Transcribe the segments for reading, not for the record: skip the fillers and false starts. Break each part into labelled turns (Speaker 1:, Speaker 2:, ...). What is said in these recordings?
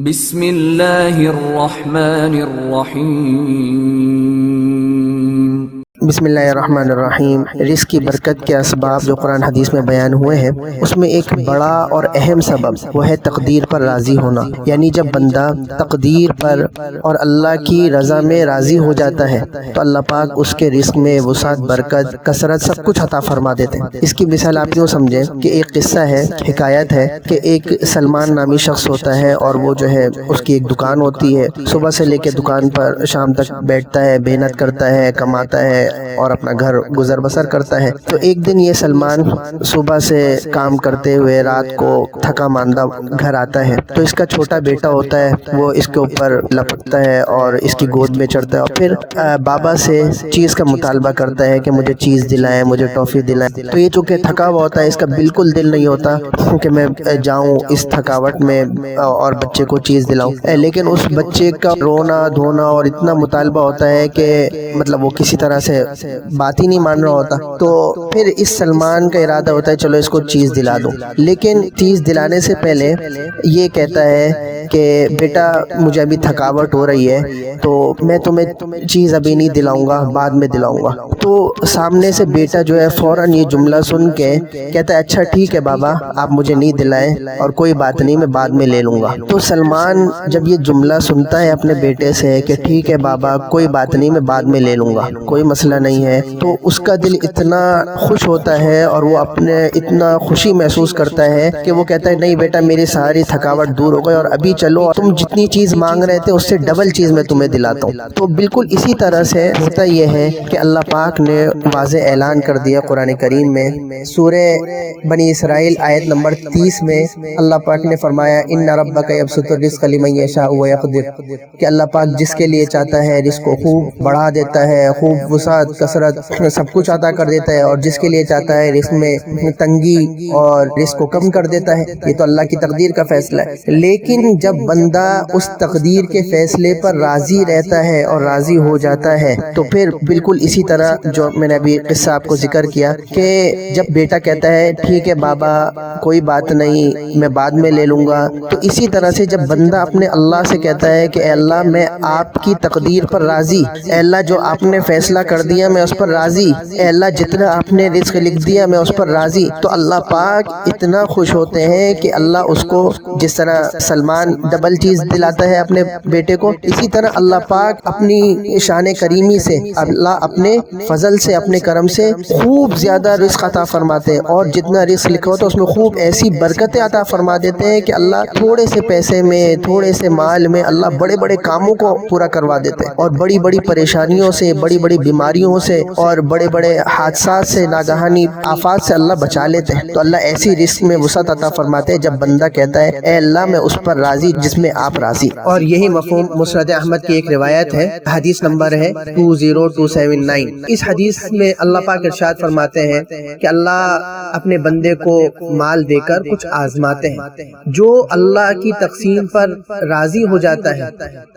Speaker 1: بسم اللہ الرحمن الرحیم۔
Speaker 2: بسم اللہ الرحمن الرحیم۔ رزق کی برکت کے اسباب جو قرآن حدیث میں بیان ہوئے ہیں، اس میں ایک بڑا اور اہم سبب وہ ہے تقدیر پر راضی ہونا۔ یعنی جب بندہ تقدیر پر اور اللہ کی رضا میں راضی ہو جاتا ہے تو اللہ پاک اس کے رزق میں وسعت، برکت، کثرت سب کچھ عطا فرما دیتے ہیں۔ اس کی مثال آپ یوں سمجھیں کہ ایک قصہ ہے، حکایت ہے کہ ایک سلمان نامی شخص ہوتا ہے اور وہ جو ہے اس کی ایک دکان ہوتی ہے۔ صبح سے لے کے دکان پر شام تک بیٹھتا ہے، محنت کرتا ہے، کماتا ہے اور اپنا گھر گزر بسر کرتا ہے۔ تو ایک دن یہ سلمان صبح سے کام کرتے ہوئے رات کو تھکا ماندہ گھر آتا ہے تو اس کا چھوٹا بیٹا ہوتا ہے، وہ اس کے اوپر لپکتا ہے اور اس کی گود میں چڑھتا ہے اور پھر بابا سے چیز کا مطالبہ کرتا ہے کہ مجھے چیز دلائیں، مجھے ٹافی دلائیں۔ تو یہ چونکہ تھکا ہوا ہوتا ہے، اس کا بالکل دل نہیں ہوتا کہ میں جاؤں اس تھکاوٹ میں اور بچے کو چیز دلاؤں، لیکن اس بچے کا رونا دھونا اور اتنا مطالبہ ہوتا ہے کہ مطلب وہ کسی طرح سے بات ہی نہیں مان رہا ہوتا۔ تو پھر اس سلمان کا ارادہ ہوتا ہے چلو اس کو چیز دلا دوں، لیکن چیز دلانے سے پہلے یہ کہتا ہے کہ بیٹا مجھے ابھی تھکاوٹ ہو رہی ہے تو میں تمہیں چیز ابھی نہیں دلاؤں گا، بعد میں دلاؤں گا۔ تو سامنے سے بیٹا جو ہے فوراً یہ جملہ سن کے کہتا ہے اچھا ٹھیک ہے بابا، آپ مجھے نہیں دلائیں اور کوئی بات نہیں، میں بعد میں لے لوں گا۔ تو سلمان جب یہ جملہ سنتا ہے اپنے بیٹے سے کہ ٹھیک ہے بابا کوئی بات نہیں، میں بعد میں لے لوں گا، کوئی مسئلہ نہیں ہے، تو اس کا دل اتنا خوش ہوتا ہے اور وہ اپنے اتنا خوشی محسوس کرتا ہے کہ وہ کہتا ہے نہیں بیٹا میری ساری تھکاوٹ دور ہو گئی اور ابھی چلو تم جتنی چیز مانگ رہے تھے اس سے ڈبل چیز میں تمہیں دلاتا ہوں۔ تو بالکل اسی طرح سے ہوتا یہ ہے کہ اللہ پاک نے واضح اعلان کر دیا قرآن کریم میں، سورہ بنی اسرائیل آیت نمبر 30 میں اللہ پاک نے فرمایا ان ربک یبسط الرزق لمن یشاء ویقدر، کہ اللہ پاک جس کے لیے چاہتا ہے رزق کو خوب بڑھا دیتا ہے، خوب وسعت، کثرت سب کچھ عطا کر دیتا ہے، اور جس کے لیے چاہتا ہے رزق میں تنگی اور رزق کو کم کر دیتا ہے۔ یہ تو اللہ کی تقدیر کا فیصلہ ہے، لیکن جب بندہ اس تقدیر کے فیصلے پر راضی رہتا ہے اور راضی ہو جاتا ہے تو پھر بالکل اسی طرح جو میں نے ابھی قصہ آپ کو ذکر کیا کہ جب بیٹا کہتا ہے ٹھیک ہے بابا کوئی بات نہیں میں بعد میں لے لوں گا، تو اسی طرح سے جب بندہ اپنے اللہ سے کہتا ہے کہ اے اللہ میں آپ کی تقدیر پر راضی، اے اللہ جو آپ نے فیصلہ کر دیا میں اس پر راضی، اے اللہ جتنا آپ نے رزق لکھ دیا میں اس پر راضی، تو اللہ پاک اتنا خوش ہوتے ہیں کہ اللہ اس کو جس طرح سلمان ڈبل چیز دلاتا ہے اپنے بیٹے کو، اسی طرح اللہ پاک اپنی شان کریمی سے، اللہ اپنے فضل سے، اپنے کرم سے خوب زیادہ رزق عطا فرماتے ہیں، اور جتنا رزق لکھا ہوتا ہے اس میں خوب ایسی برکتیں عطا فرما دیتے ہیں کہ اللہ تھوڑے سے پیسے میں، تھوڑے سے مال میں اللہ بڑے بڑے کاموں کو پورا کروا دیتے ہیں، اور بڑی بڑی پریشانیوں سے، بڑی بڑی بیماریوں سے اور بڑے بڑے حادثات سے، ناگہانی آفات سے اللہ بچا لیتے ہیں۔ تو اللہ ایسی رزق میں وسعت عطا فرماتے ہیں جب بندہ کہتا ہے اے اللہ میں اس پر راضی جس میں آپ راضی۔ اور یہی مفہوم مسند احمد کی ایک روایت ہے، حدیث نمبر ہے 20279۔ اس حدیث میں اللہ پاک ارشاد فرماتے ہیں کہ اللہ اپنے بندے کو مال دے کر کچھ آزماتے ہیں، جو اللہ کی تقسیم پر راضی ہو جاتا ہے،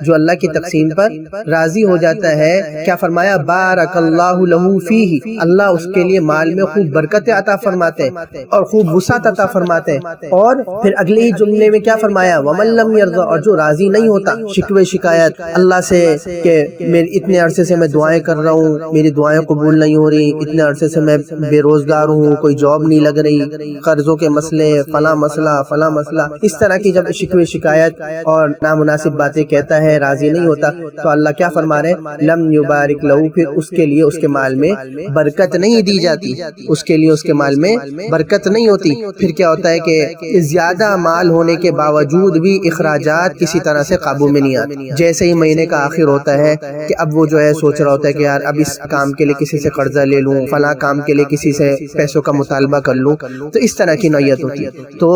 Speaker 2: جو اللہ کی تقسیم پر راضی ہو جاتا ہے، کیا فرمایا بارک اللہ لہ فیہ، اللہ اس کے لیے مال میں خوب برکت عطا فرماتے ہیں اور خوب وسعت عطا فرماتے ہیں۔ اور پھر اگلے ہی جملے میں کیا فرمایا ومن لم یرضى، اور جو راضی نہیں ہوتا، شکوے شکایت اللہ سے کہ میرے اتنے عرصے سے میں دعائیں کر رہا ہوں، میری دعائیں قبول نہیں ہو رہی، اتنے عرصے سے میں بے روزگار ہوں، کوئی جاب نہیں لگ رہی، قرضوں کے مسئلے، فلاں مسئلہ، اس طرح کی جب شکوے شکایت اور نامناسب باتیں کہتا ہے، راضی نہیں ہوتا، تو اللہ کیا فرما رہے ہیں لم یبارک لہ، پھر اس کے لیے اس کے مال میں برکت نہیں دی جاتی، اس کے لیے اس کے مال میں برکت نہیں ہوتی۔ پھر کیا ہوتا ہے کہ زیادہ مال ہونے کے باوجود بھی اخراجات کسی طرح سے قابو میں نہیں آتے۔ جیسے ہی مہینے کا آخر ہوتا ہے کہ اب وہ جو ہے سوچ رہا ہوتا ہے کہ یار اب اس کام کے لیے کسی سے قرضہ لے لوں، فلاں کام کے لیے کسی سے پیسوں کا مطالبہ کر لوں، تو اس طرح کی نوعیت ہوتی ہے۔ تو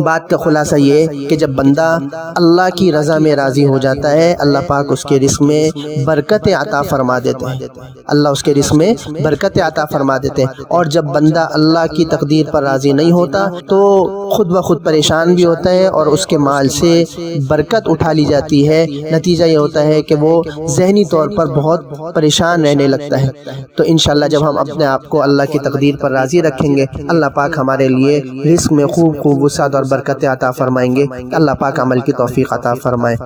Speaker 2: بات کا خلاصہ یہ کہ جب بندہ اللہ کی رضا میں راضی ہو جاتا ہے اللہ پاک اس کے رزق میں برکت عطا فرما دیتے ہیں، اللہ اس کے رزق میں برکت عطا فرما دیتے ہیں۔ اور جب بندہ اللہ کی تقدیر پر راضی نہیں ہوتا تو خود بخود پریشان بھی ہوتا ہے اور اس کے مال سے برکت اٹھا لی جاتی ہے، نتیجہ یہ ہوتا ہے کہ وہ ذہنی طور پر بہت پریشان رہنے لگتا ہے۔ تو انشاءاللہ جب ہم اپنے آپ کو اللہ کی تقدیر پر راضی رکھیں گے، اللہ پاک ہمارے لیے رزق میں خوب خوب وسعت اور برکتیں عطا فرمائیں گے۔ اللہ پاک عمل کی توفیق عطا فرمائے۔